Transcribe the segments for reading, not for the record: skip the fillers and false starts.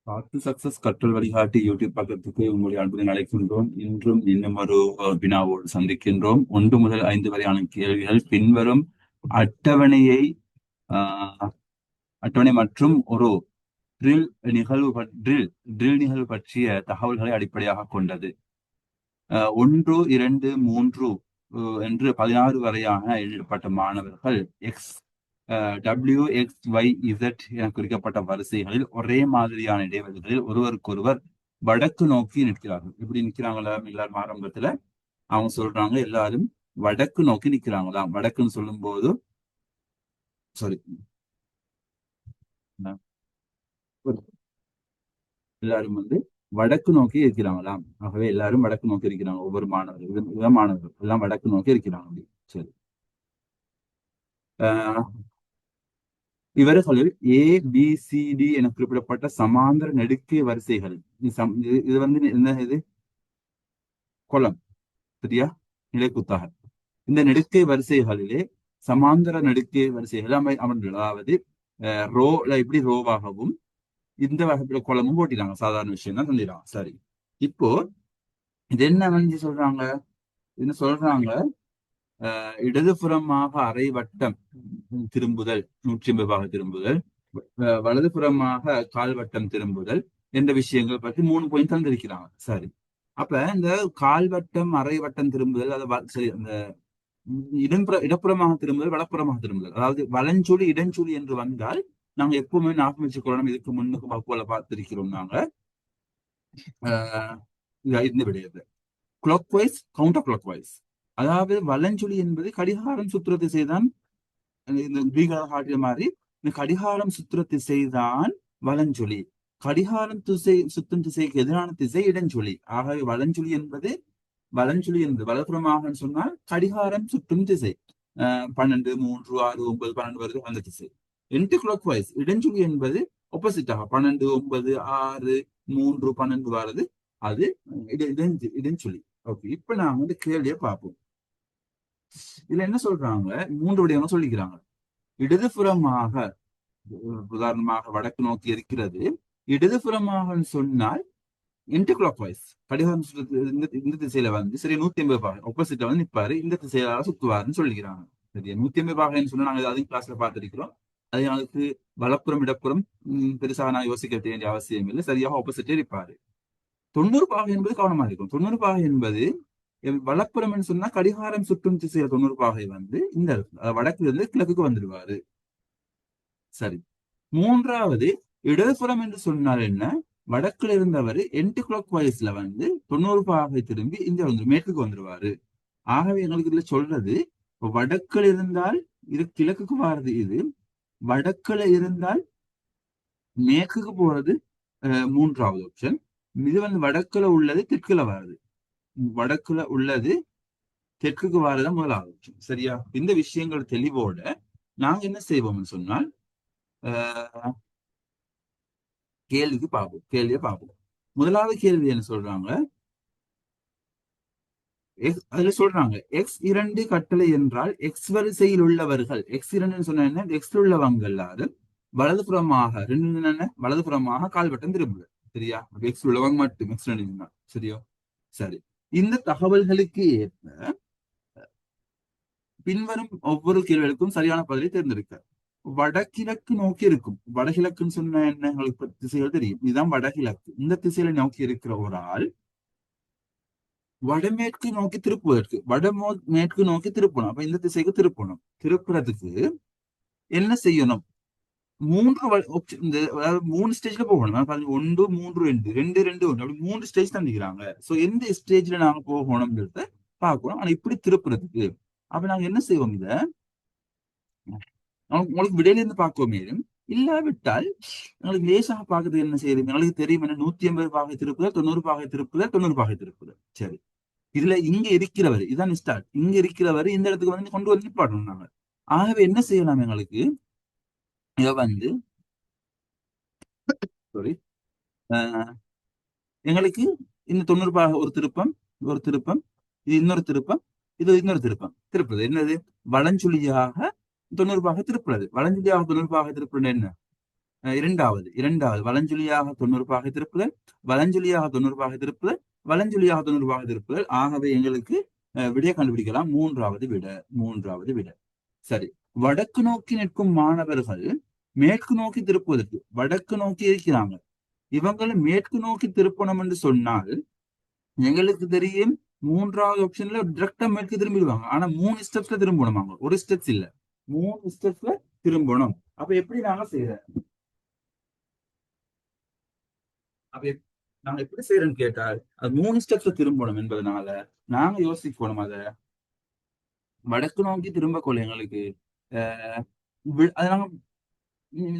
பார்த்து சக்சஸ் கற்றல் வழிகாட்டி யூடியூப் பக்கத்துக்கு உங்களுடைய அன்புடன் அழைக்கின்றோம். இன்றும் இன்னும் ஒரு வினாவோடு சந்திக்கின்றோம். 1 முதல் 5 வரையான கேள்விகள் பின்வரும் அட்டவணையை ஆஹ், அட்டவணை மற்றும் ஒரு ட்ரில் நிகழ்வு பற்றிய தகவல்களை அடிப்படையாக கொண்டது. 1, 2, 3 என்று 16 வரையான எழுதப்பட்ட மாணவர்கள் எக்ஸ் WXYZ என குறிக்கப்பட்ட வரிசைகளில் ஒரே மாதிரியான இடைவெளிகளில் ஒருவருக்கொருவர் வடக்கு நோக்கி நிற்கிறார்கள். இப்படி நிற்கிறாங்களா எல்லாரும் ஆரம்பத்துல? அவங்க சொல்றாங்க எல்லாரும் வடக்கு நோக்கி நிற்கிறாங்களாம். வடக்குன்னு சொல்லும் போது சாரி, எல்லாரும் வடக்கு நோக்கி இருக்கிறாங்களாம். ஆகவே எல்லாரும் வடக்கு நோக்கி இருக்கிறாங்க. ஒவ்வொரு மாணவர்கள் மாணவர்கள் எல்லாம் வடக்கு நோக்கி இருக்கிறாங்க. அப்படி சரி. அஹ் இவர்களில் ABCD என குறிப்பிடப்பட்ட சமாந்தர நெடுக்கை வரிசைகள். இது என்ன இது? கொலம். சரியா? நிலைக்குத்தாக இந்த நெடுக்கை வரிசைகளிலே சமாந்தர நெடுக்கை வரிசைகள் அமர்ந்துள்ளது. அதாவது ரோல எப்படி ரோவாகவும் இந்த வகைப்புல குளமும் போட்டிட்டாங்க. சாதாரண விஷயம் தான் சொல்லிடுறாங்க. சரி, இப்போ இது என்ன வந்து சொல்றாங்க? என்ன சொல்றாங்க? இடதுபுறமாக அரை வட்டம் திரும்புதல், 180 பாக திரும்புதல், வலதுபுறமாக கால்வட்டம் திரும்புதல் என்ற விஷயங்கள் பற்றி 3 பாயிண்ட் தந்திருக்கிறாங்க. சரி, அப்ப இந்த கால்வட்டம் அரை வட்டம் திரும்புதல், சரி, அந்த இடப்புறமாக திரும்புதல், வலப்புறமாக திரும்புதல், அதாவது வலஞ்சொலி இடஞ்சொலி என்று வந்தால் நாங்க எப்பவுமே ஞாபகம் வச்சுக்கொள்ளணும். இதுக்கு முன்னுக்கு வகுப்புல பார்த்திருக்கிறோம் நாங்க. இந்த விடையது clockwise, counter clockwise. அதாவது வலஞ்சொலி என்பது கடிகாரம் சுற்றுற திசைதான். இந்த கிரீகால காட்டிய மாதிரி இந்த கடிகாரம் சுற்றுற திசைதான் வலஞ்சொலி. கடிகாரம் சுத்தும் திசைக்கு எதிரான திசை இடஞ்சொலி. ஆகவே வலஞ்சொலி என்பது வலப்புறமாக சொன்னால் கடிகாரம் சுற்றும் திசை. 12, 3, 6, 9, 12 வருது அந்த திசை. என்டி கிளாக் வைஸ் இடஞ்சொலி என்பது ஆப்போசிட்டாக 12, 9, 6, 3, 12 வருது. அது இடஞ்சொலி. ஓகே, இப்ப நாங்க கேள்வியை பார்ப்போம். இதுல என்ன சொல்றாங்க? 3 விடயங்களும் சொல்லிக்கிறாங்க. இடதுபுறமாக, உதாரணமாக வடக்கு நோக்கி இருக்கிறது. இடதுபுறமாக சொன்னால் இன்டி கிளாக் வைஸ் கடிகாரம் இந்த திசையில சரி 180 பாகை ஆப்போசிட்ல நிற்பாரு. இந்த திசையில சுத்துவாருன்னு சொல்லிக்கிறாங்க. சரியா? 180 பாகைன்னு சொன்னா நாங்க அதையும் கிளாஸ்ல பார்த்திருக்கிறோம். அது எங்களுக்கு வலப்புறம் இடப்புறம் பெருசாக நான் யோசிக்க வேண்டிய அவசியம் இல்லை. சரியாக ஆப்போசிட்டே இருப்பாரு. 90 பாகை என்பது கவனமா இருக்கும். 90 பாகை என்பது வலப்புறம் சொன்னா கடிகாரம் சுற்றும் திசையில 90 பாகை இந்த வடக்குல இருந்து கிழக்குக்கு வந்துடுவாரு. சரி, மூன்றாவது இடதுபுறம் என்று சொன்னால் என்ன? வடக்குல இருந்தவர் என்டி கிளாக் வைஸ்ல 90 பாகை திரும்பி இந்த மேற்குக்கு வந்துருவாரு. ஆகவே எங்களுக்கு இதுல சொல்றது, வடக்குல இருந்தால் இது கிழக்குக்கு வாரது. இது வடக்குல இருந்தால் மேற்குக்கு போறது மூன்றாவது ஆப்ஷன். இது வடக்குல உள்ளது தெற்குல வாருது. வடக்குல உள்ளது தெற்குக்கு வாரது முதலாவது ஆப்ஷன். சரியா? இந்த விஷயங்கள் தெளிவோட நாங்க என்ன செய்வோம்னு சொன்னால் கேள்வியை பார்ப்போம். முதலாவது கேள்வி என்ன சொல்றாங்க? அதுல சொல்றாங்க X2 கட்டளை என்றால் எக்ஸ் வரிசையில் உள்ளவர்கள். X2 சொன்ன என்ன? எக்ஸ் உள்ளவங்க எல்லாரும் வலதுபுறமாக வலதுபுறமாக கால்வட்டம் திரும்புது. சரியா? எக்ஸ் உள்ளவங்க மட்டும் X2 சரியோ? சரி, இந்த தகவல்களுக்கு ஏற்ப பின்வரும் ஒவ்வொரு கேள்விகளுக்கும் சரியான பதிலை தேர்ந்தெடுக்க. வடகிழக்கு நோக்கி இருக்கும். வடகிழக்குன்னு சொன்ன என்ன? எங்களுக்கு திசைகள் தெரியும். இதுதான் வடகிழக்கு. இந்த திசையில நோக்கி இருக்கிற ஒரு ஆள் வடமேற்கு நோக்கி திருப்புவதற்கு மேற்கு நோக்கி திருப்பணும். அப்ப இந்த திசைக்கு திருப்பணும். திருப்புறதுக்கு என்ன செய்யணும்? அதாவது 3 ஸ்டேஜ்ல போகணும். 1, 3, 2, 2, 2, 1 அப்படி 3 ஸ்டேஜ் தந்திக்கிறாங்க. சோ எந்த ஸ்டேஜ்ல நாங்க போகணும்ன்றத பார்க்கணும். ஆனா இப்படி திருப்புறதுக்கு அப்ப நாங்க என்ன செய்வோம்? இத உங்களுக்கு விடையில இருந்து பார்க்கவே இல்லாவிட்டால் எங்களுக்கு லேசாக பார்க்கறது என்ன செய்யுது? எங்களுக்கு தெரியும் என்ன? 180 பாகை திருப்புதல், 90 பாகை திருப்புதல், 90 பாகை திருப்புதல். சரி, இதுல இங்க இருக்கிறவர் இதான் ஸ்டார்ட். இங்க இருக்கிறவர் இந்த இடத்துக்கு கொண்டு வந்து நிப்பாட்டணும் நாங்க. ஆகவே என்ன செய்யலாம்? எங்களுக்கு இத சாரி, எங்களுக்கு இந்த 90 பாகை ஒரு திருப்பம், இது இன்னொரு திருப்பம், இது இன்னொரு திருப்பம். திருப்புறது என்னது? வலஞ்சுழியாக 90 பாகை திருப்புறது. வலஞ்சுழியாக 90 பாகை திருப்புறது என்ன? இரண்டாவது வலஞ்சுழியாக 90 பாகை திருப்புதல், வலஞ்சுழியாக 90 பாகை திருப்புதல், வலஞ்சுழியாக 90 பாகை திருப்புதல். ஆகவே எங்களுக்கு விடையை கண்டுபிடிக்கலாம். மூன்றாவது விட. சரி, வடக்கு நோக்கி நிற்கும் மாணவர்கள் மேற்கு நோக்கி திருப்புவதற்கு வடக்கு நோக்கி இருக்கிறாங்க. இவங்களை மேற்கு நோக்கி திருப்பணும் என்று சொன்னால் எங்களுக்கு தெரியும் மூன்றாவது ஆப்ஷன்ல டிரெக்டா மேற்கு திரும்பிடுவாங்க. ஆனா 3 ஸ்டெப்ஸ்ல திரும்பணும். அவங்க ஒரு ஸ்டெப்ஸ் இல்ல, 3 ஸ்டெப்ஸ்ல திரும்பணும். அப்ப எப்படி நாங்க செய்யறோம்? அப்ப நாங்க எப்படி செய்யறோம்னு கேட்டால் அது 3 ஸ்டெப்ஸ்ல திரும்பணும் என்பதனால நாங்க யோசிக்கணும். அதை வடக்கு நோக்கி திரும்ப கொள்ள எங்களுக்கு அது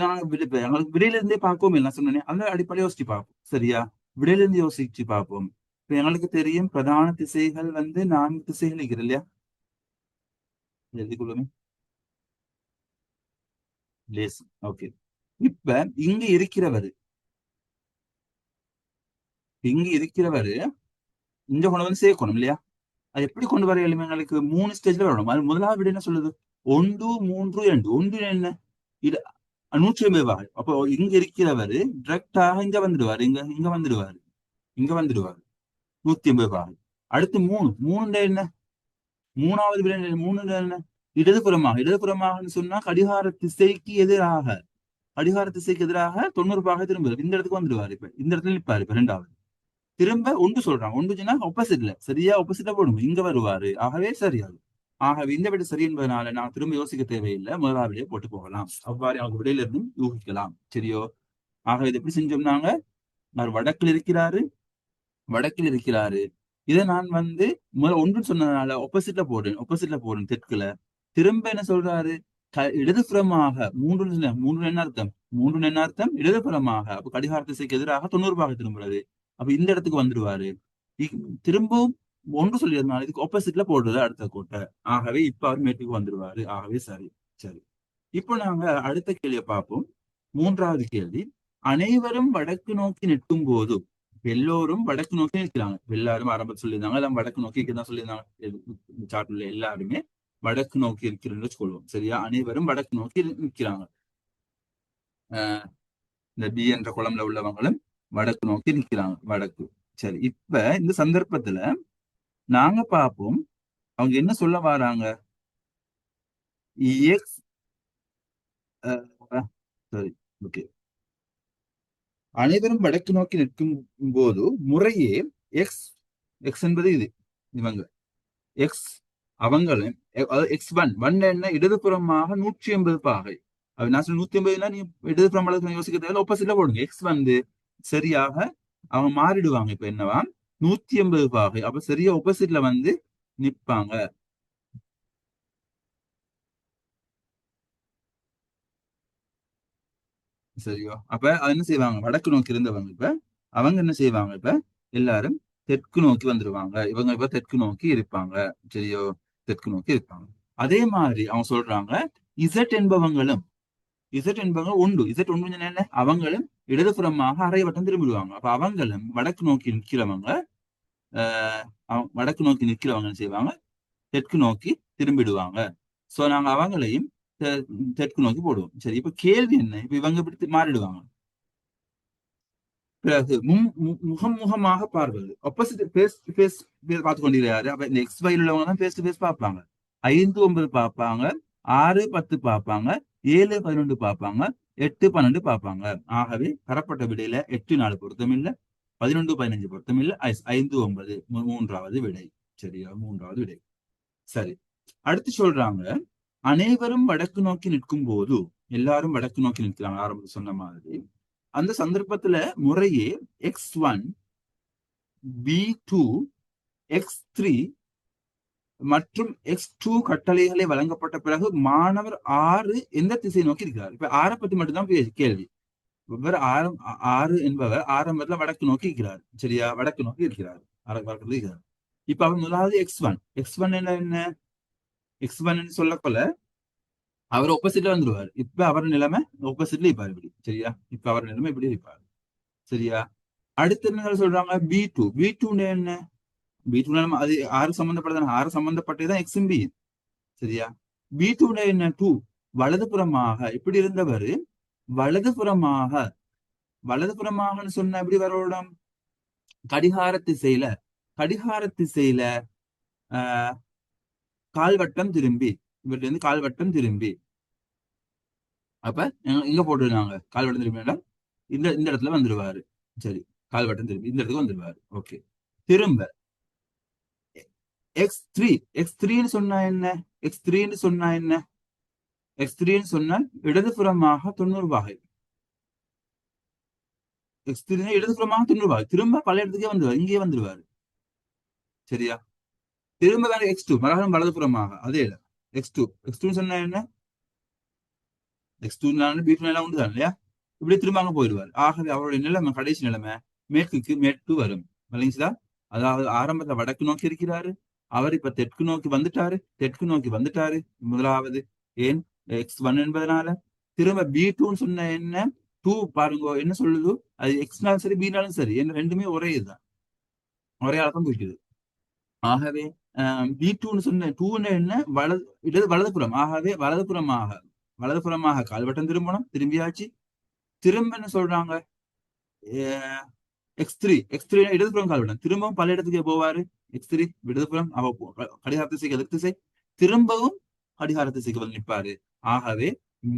நாங்க எங்களுக்கு விடையில இருந்தே பார்க்கவும் இல்லை. நான் சொன்னேன் அந்த அடிப்படையை யோசிச்சு பார்ப்போம். சரியா, விடையில இருந்து யோசிச்சு பார்ப்போம். இப்ப எங்களுக்கு தெரியும் பிரதான திசைகள் 4 திசைகள் இருக்கிறது இல்லையா? எழுதிக்கொள்ளுமே லேஸ். ஓகே, இப்ப இங்க இருக்கிறவரு இங்க கொண்டு வந்து சேர்க்கணும் இல்லையா? அது எப்படி கொண்டு வர எங்களுக்கு 3 ஸ்டேஜ்ல வரணும். அது முதலாவது விட என்ன சொல்லுது? 1 3 2. 1 என்ன? இது 150 வாகை. அப்போ இங்க இருக்கிறவரு டிரெக்டாக இங்க வந்துடுவாரு 150 வாகை. அடுத்து 3 என்ன? மூணாவது விட மூணு என்ன? இடதுபுறமாக சொன்னா கடிகார திசைக்கு எதிராக 90 பாகை திரும்ப இந்த இடத்துக்கு வந்துடுவாரு. இப்ப இந்த இடத்துல நிற்பாரு. இப்ப ரெண்டாவது திரும்ப ஒன்று சொல்றான். ஒன்று சொன்னா ஆப்போசிட்ல, சரியா ஆப்போசிட்டா போடும், இங்க வருவாரு. ஆகவே சரியாது. ஆகவே இந்த விட சரி என்பதனால நான் திரும்ப யோசிக்க தேவையில்லை, முதலாவிலேயே போட்டு போகலாம். அவ்வாறு அவங்க விடையில இருந்து யூகிக்கலாம். சரியோ? ஆகவே இது எப்படி செஞ்சோம்னாங்க, நான் வடக்கில் இருக்கிறாரு. இதை நான் முதல்ல ஒன்று சொன்னதுனால ஒப்போசிட்ல போடுறேன் தெற்குல. திரும்ப என்ன சொல்றாரு? இடதுபுறமாக மூன்று என்ன அர்த்தம்? இடதுபுறமாக. அப்ப கடிகார திசைக்கு எதிராக 90 பாகை திரும்புறது. அப்ப இந்த இடத்துக்கு வந்துடுவாரு. திரும்பவும் ஒன்று சொல்லியிருந்தாலும் இதுக்கு ஆப்போசிட்ல போடுறது அடுத்த கோட்டை. ஆகவே இப்ப அவர் மேட்டுக்கு வந்துடுவாரு. ஆகவே சரி. சரி, இப்போ நாங்க அடுத்த கேள்வியை பார்ப்போம். மூன்றாவது கேள்வி, அனைவரும் வடக்கு நோக்கி நிற்கும் போது எல்லோரும் வடக்கு நோக்கி நிற்கிறாங்க. எல்லாரும் ஆரம்பத்தில் சொல்லியிருந்தாங்க, எல்லாம் வடக்கு நோக்கி தான் சொல்லியிருந்தாங்க. சார்ட்ல எல்லாருமே வடக்கு நோக்கி இருக்கிறன்னு சொல்லுவோம். சரியா, அனைவரும் வடக்கு நோக்கி நிற்கிறாங்க. இந்த பி என்ற குளம்ல உள்ளவங்களும் வடக்கு நோக்கி நிற்கிறாங்க. வடக்கு. சரி, இப்ப இந்த சந்தர்ப்பத்துல நாங்க பார்ப்போம் அவங்க என்ன சொல்ல வராங்க. எக்ஸ் சரி, ஓகே. அனைவரும் வடக்கு நோக்கி நிற்கும் போது முறையே எக்ஸ் எக்ஸ் என்பது இவங்க எக்ஸ் அவங்களும் எக்ஸ்1 என்ன இடதுபுறமாக 180 பாகை. நான் சொல்ல 180 நீ இடதுபுறம் யோசிக்க தேவையில்ல, ஆப்போசிட்ல போடுங்க. எக்ஸ் சரியாக அவங்க மாறிடுவாங்க. இப்ப என்னவா 180 பாகை. அப்ப சரியா ஆப்போசிட்ல நிப்பாங்க. சரியோ? அப்ப என்ன செய்வாங்க? வடக்கு நோக்கி இருந்தவங்க இப்ப அவங்க என்ன செய்வாங்க? இப்ப எல்லாரும் தெற்கு நோக்கி வந்துருவாங்க. இவங்க இப்ப தெற்கு நோக்கி இருப்பாங்க. சரியோ? தெற்கு நோக்கி இருப்பாங்க. அதே மாதிரி அவங்க சொல்றாங்க இசட் என்பவங்க இசட் ஒன்று என்ன? அவங்களும் இடதுபுறமாக அரை வட்டம் திரும்பிடுவாங்க. அப்ப அவங்களும் வடக்கு நோக்கி நிற்கிறவங்க என்ன செய்வாங்க? தெற்கு நோக்கி திரும்பிடுவாங்க. சோ நாங்க அவங்களையும் தெற்கு நோக்கி போடுவோம். சரி, இப்ப கேள்வி என்ன? இப்ப இவங்க இப்படி மாறிடுவாங்க. பிறகு முகமாக பார்ப்பது, ஆப்போசிட் பேஸ் டு பேஸ் பார்த்து கொண்டிருக்கிறாரு. அப்ப இந்த எக்ஸ் வயல் உள்ளவங்க தான் பேஸ் டு பேஸ் பார்ப்பாங்க. 5 9 பார்ப்பாங்க, 6 10 பார்ப்பாங்க, 7 11 பார்ப்பாங்க, 8 12 பார்ப்பாங்க. ஆகவே தரப்பட்ட விடையில 8 4 பொருத்தம் இல்ல, 11 15 பொருத்தம் இல்ல, 5 9 மூன்றாவது விடை. சரியா? மூன்றாவது விடை. சரி, அடுத்து சொல்றாங்க அனைவரும் வடக்கு நோக்கி நிற்கும் போது எல்லாரும் வடக்கு நோக்கி நிற்கிறாங்க. ஆரம்பத்தில் சொன்ன மாதிரி அந்த சந்தர்ப்பத்துல முறையே X1 B2 X3 மற்றும் X2 கட்டளைகளை வழங்கப்பட்ட பிறகு மாணவர் 6 எந்த திசை நோக்கி இருக்கிறார்? இப்ப 6 பத்தி மட்டும்தான் கேள்வி. இவர் 6 என்பவர் ஆரம்பத்துல வடக்கு நோக்கி இருக்கிறார். சரியா? வடக்கு நோக்கி இருக்கிறார். இப்ப அவர் முதலாவது X1 என்ன? X1 சொல்லக்கொள்ள அவர் ஆப்போசிட்ல வந்துருவாரு. இப்ப அவர் நிலைமை ஆப்போசிட்ல இருப்பாரு. இப்படி. சரியா? இப்ப அவர் நிலைமை இப்படி இருப்பாரு. சரியா? அடுத்த என்ன சொல்றாங்க? பி டூ என்ன? பி2 அது 6 சம்பந்தப்பட்டதான? 6 சம்பந்தப்பட்டதுதான் எக்ஸும் பி. சரியா? பி2 என்ன? 2 வலதுபுறமாக இப்படி இருந்தவர் வலதுபுறமாக வலதுபுறமாகன்னு சொன்னா எப்படி வரணும்? கடிகார திசையில கடிகார திசையில ஆஹ் கால்வட்டம் திரும்பி, இவர்ல இருந்து கால்வட்டம் திரும்பி. அப்ப இங்க போட்டுருந்தாங்க கால்வட்டம் திரும்பினா இந்த இந்த இடத்துல வந்துருவாரு. சரி, கால்வட்டம் திரும்பி இந்த இடத்துக்கு வந்துருவாரு. ஓகே. திரும்ப X3 X3ன்னு சொன்னா என்ன? X3ன்னு சொன்னா என்ன? X3ன்னு சொன்னால் இடதுபுறமாக 90 பாகை. X3 இடதுபுறமாக 90 பாகை. திரும்ப பழைய இடத்துக்கே வந்துருவாரு, இங்கே வந்துருவாரு. சரியா? திரும்ப வேற X2 மரகதம் வலதுபுறமாக அதே இடம். X2 சொன்னா என்ன? X2 B2 எல்லாம் உண்டு தான் இல்லையா? இப்படி திரும்ப அங்க போயிடுவார். ஆகவே அவருடைய நிலைமை, கடைசி நிலைமை மேற்கு வரும். விளங்கிச்சுதா? அதாவது ஆரம்பத்துல வடக்கு நோக்கி இருக்கிறாரு, அவர் இப்ப தெற்கு நோக்கி வந்துட்டாரு. முதலாவது ஏன் X1 என்பதனால. திரும்ப B2ன்னு சொன்ன என்ன? 2 பாருங்க என்ன சொல்லுது, அது எக்ஸ்னாலும் சரி பீனாலும் சரி, என்ன ரெண்டுமே ஒரே இதுதான், ஒரே ஆளத்தான் குறிக்குது. ஆகவே B2ன்னு சொன்ன 2ன்னு என்ன? வலதுபுறம். ஆகவே வலதுபுறமாக கால்வட்டம் திரும்பணும், திரும்பியாச்சு. திரும்ப என்ன சொல்றாங்க? X3 இடதுபுறம் கால்வட்டம், திரும்பவும் பல இடத்துக்கு போவாரு. X3 இடதுபுறம், கடிகார திசைக்கு எதிர் திசை, திரும்பவும் கடிகார திசைக்கு வந்து நிற்பாரு. ஆகவே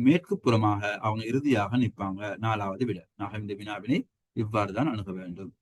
மேற்கு புறமாக அவங்க இறுதியாக நிற்பாங்க. 4வது விட. இந்த வினாவினை இவ்வாறுதான் அணுக வேண்டும்.